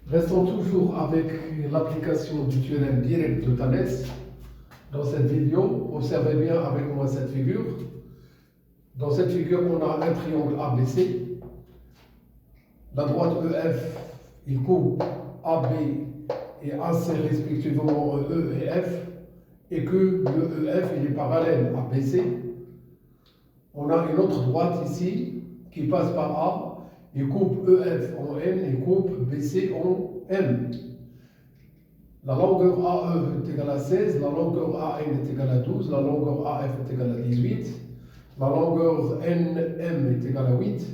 Restons toujours avec l'application du théorème direct de Thalès. Dans cette vidéo, observez bien avec moi cette figure. Dans cette figure, on a un triangle ABC. La droite EF, il coupe AB et AC respectivement E et F, et que le EF il est parallèle à BC. On a une autre droite ici qui passe par A, il coupe EF en N et coupe BC en M. La longueur AE est égale à 16, la longueur AN est égale à 12, la longueur AF est égale à 18, la longueur NM est égale à 8,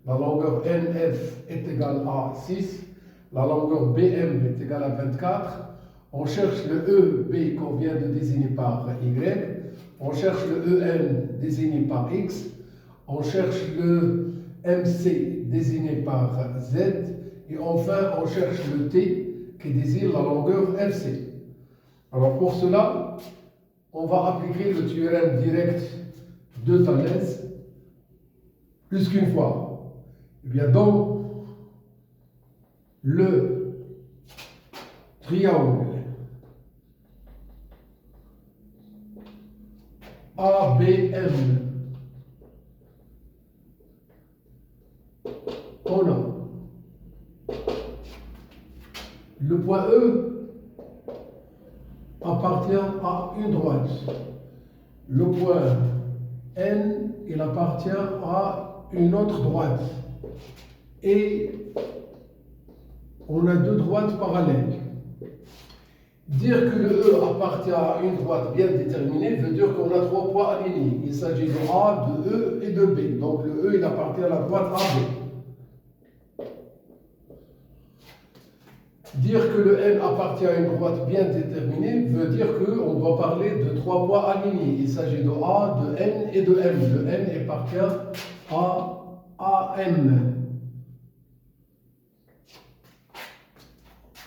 la longueur NF est égale à 6, la longueur BM est égale à 24. On cherche le EB qu'on vient de désigner par Y, on cherche le EN désigné par X, on cherche le MC désigné par Z, et enfin on cherche le T qui désigne la longueur FC. Alors pour cela, on va appliquer le théorème direct de Thalès plus qu'une fois. Eh bien, dans le triangle ABM, on a le point E appartient à une droite. Le point N, il appartient à une autre droite. Et on a deux droites parallèles. Dire que le E appartient à une droite bien déterminée veut dire qu'on a trois points alignés. Il s'agit de A, de E et de B. Donc le E, il appartient à la droite AB. Dire que le N appartient à une droite bien déterminée veut dire qu'on doit parler de trois points alignés. Il s'agit de A, de N et de M. Le N appartient à AM.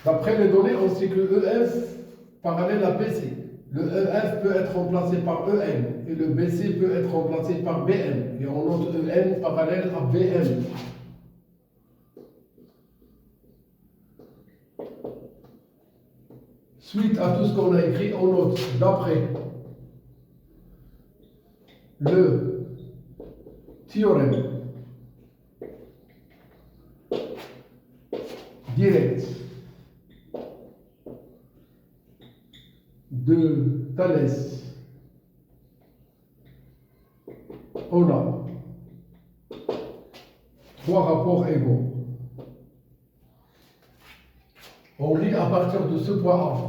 D'après les données, on sait que EF parallèle à BC. Le EF peut être remplacé par EN et le BC peut être remplacé par BM. Et on note EN parallèle à BM. Suite à tout ce qu'on a écrit, on note d'après le théorème direct de Thalès, on a trois rapports égaux. On lit à partir de ce point A.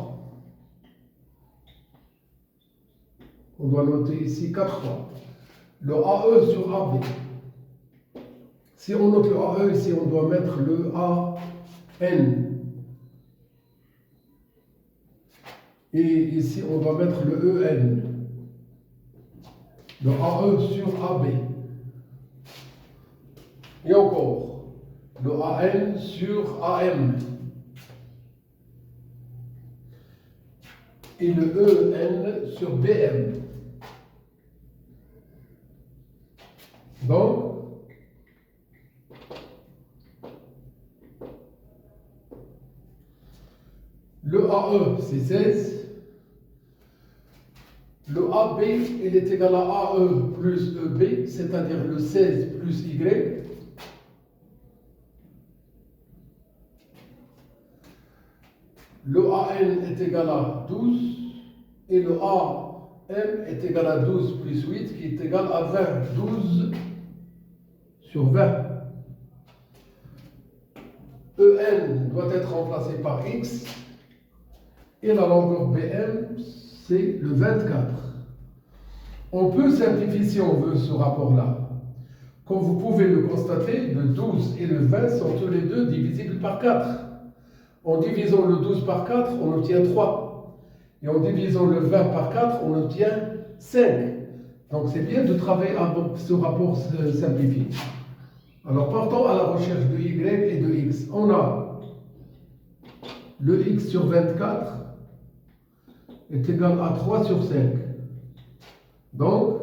On doit noter ici 4 fois. Le AE sur AB. Si on note le AE ici, on doit mettre le AN. Et ici, on doit mettre le EN. Le AE sur AB. Et encore, le AN sur AM. Et le EN sur BM. Donc, le AE, c'est 16. Le AB, il est égal à AE plus EB, c'est-à-dire le 16 plus Y. Le AN est égal à 12 et le AM est égal à 12 plus 8 qui est égal à 20. 12 sur 20. EN doit être remplacé par X et la longueur BM, c'est le 24. On peut simplifier si on veut ce rapport-là. Comme vous pouvez le constater, le 12 et le 20 sont tous les deux divisibles par 4. En divisant le 12 par 4, on obtient 3. Et en divisant le 20 par 4, on obtient 5. Donc c'est bien de travailler avec ce rapport simplifié. Alors partons à la recherche de Y et de X. On a le X sur 24 est égal à 3 sur 5. Donc,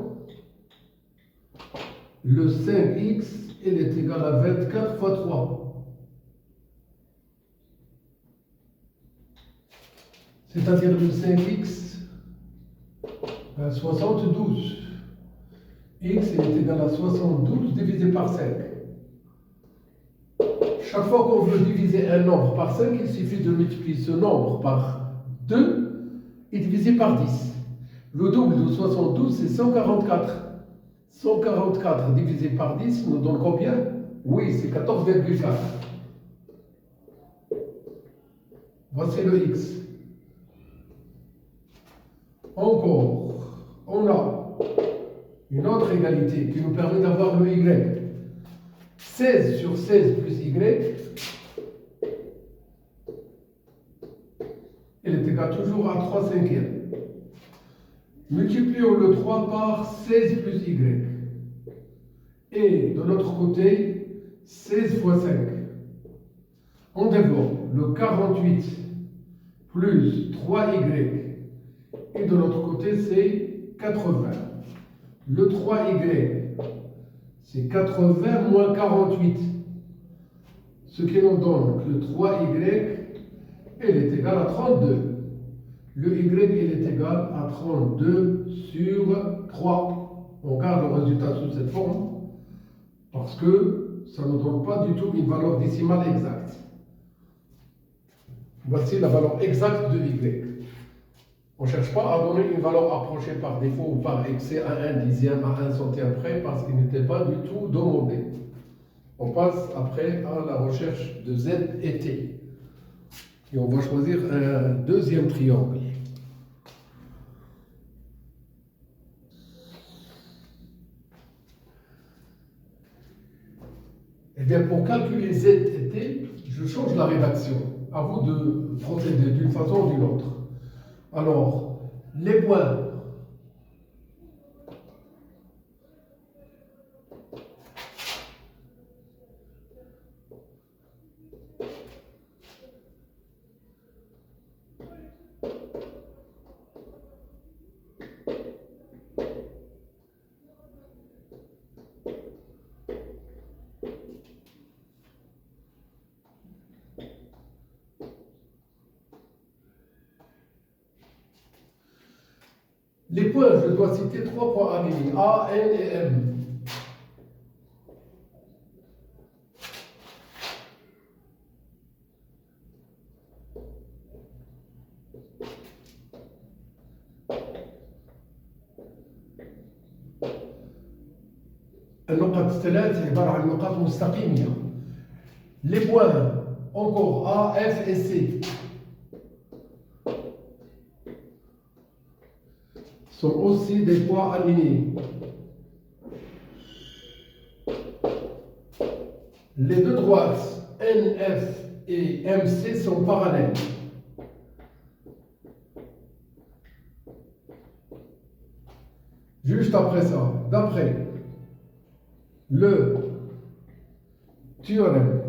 le 5x, il est égal à 24 fois 3. c'est-à-dire le 5x, 72. X est égal à 72 divisé par 5. Chaque fois qu'on veut diviser un nombre par 5, il suffit de multiplier ce nombre par 2 et diviser par 10. Le double de 72, c'est 144. 144 divisé par 10 nous donne combien? Oui, c'est 14,4. Voici le x. Encore, on a une autre égalité qui nous permet d'avoir le y. 16 sur 16 plus y, elle est égale toujours à 3 cinquièmes. Multiplions le 3 par 16 plus y. Et de l'autre côté, 16 fois 5. On développe le 48 plus 3y. Et de l'autre côté, c'est 80. Le 3y, c'est 80 moins 48. Ce qui nous donne que le 3y, elle est égale à 32. Le y, elle est égale à 32 sur 3. On garde le résultat sous cette forme parce que ça ne donne pas du tout une valeur décimale exacte. Voici la valeur exacte de y. On ne cherche pas à donner une valeur approchée par défaut ou par excès à 1 dixième, à 1 centième près, parce qu'il n'était pas du tout demandé. On passe après à la recherche de Z et T. Et on va choisir un deuxième triangle. Eh bien, pour calculer Z et T, je change la rédaction. À vous de procéder d'une façon ou d'une autre. Alors, les points. Les points, je dois citer 3 points alignés, A, N et M. النقط الثلاث عبارة عن نقاط مستقيمة. Les points, encore A, F et C, sont aussi des points alignés. Les deux droites, NF et MC, sont parallèles. Juste après ça, d'après le théorème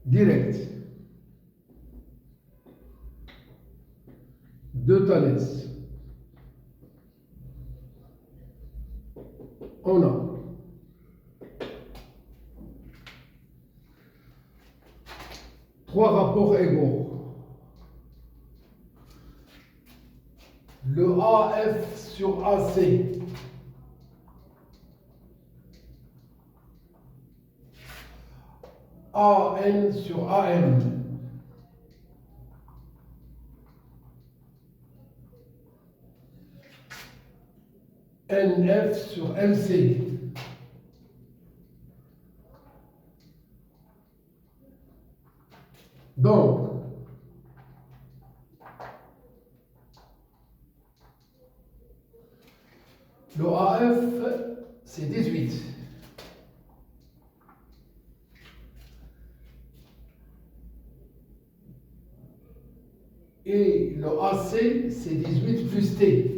direct de Thalès, on a trois rapports égaux. Le AF sur AC AN sur AM NF sur MC donc le AF c'est 18 et le AC c'est 18 plus T.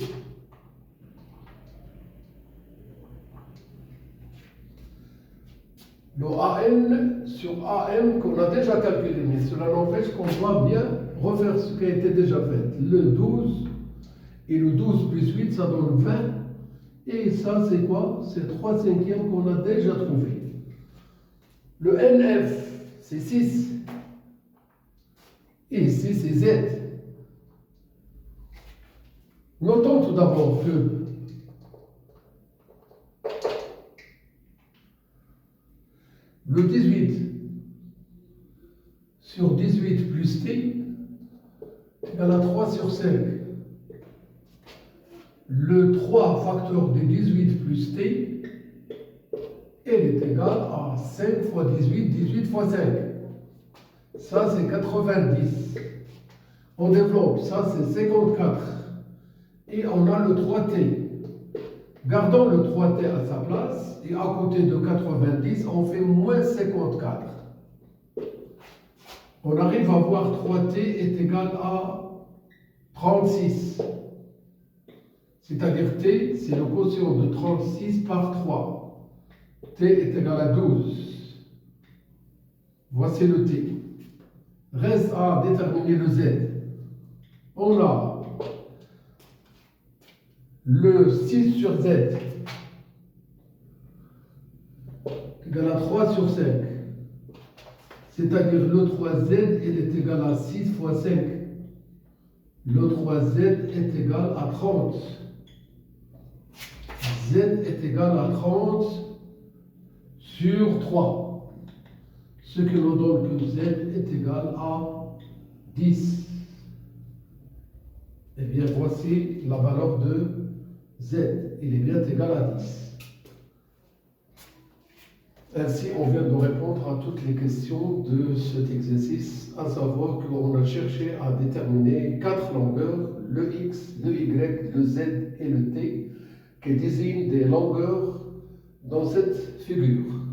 Le AN sur AM qu'on a déjà calculé, mais cela n'empêche qu'on doit bien refaire ce qui a été déjà fait. Le 12 et le 12 plus 8 ça donne 20 et ça c'est quoi? C'est 3 cinquièmes qu'on a déjà trouvé. Le NF c'est 6 Et ici, c'est Z. Notons tout d'abord que le 18 sur 18 plus t égale à 3 sur 5. Le 3 facteur de 18 plus t, elle est égale à 5 fois 18, 18 fois 5. Ça, c'est 90. On développe, ça, c'est 54. Et on a le 3t. Gardons le 3t à sa place, et à côté de 90, on fait moins 54. On arrive à voir 3t est égal à 36. C'est-à-dire t, c'est le quotient de 36 par 3. T est égal à 12. Voici le t. Reste à déterminer le z. On a le 6 sur z égal à 3 sur 5. C'est-à-dire le 3z, il est égal à 6 fois 5. Le 3z est égal à 30. Z est égal à 30 sur 3. Ce qui nous donne que z est égal à 10. Eh bien, voici la valeur de z. Il est bien égal à 10. Ainsi, on vient de répondre à toutes les questions de cet exercice, à savoir qu'on a cherché à déterminer 4 longueurs, le x, le y, le z et le t, qui désignent des longueurs dans cette figure.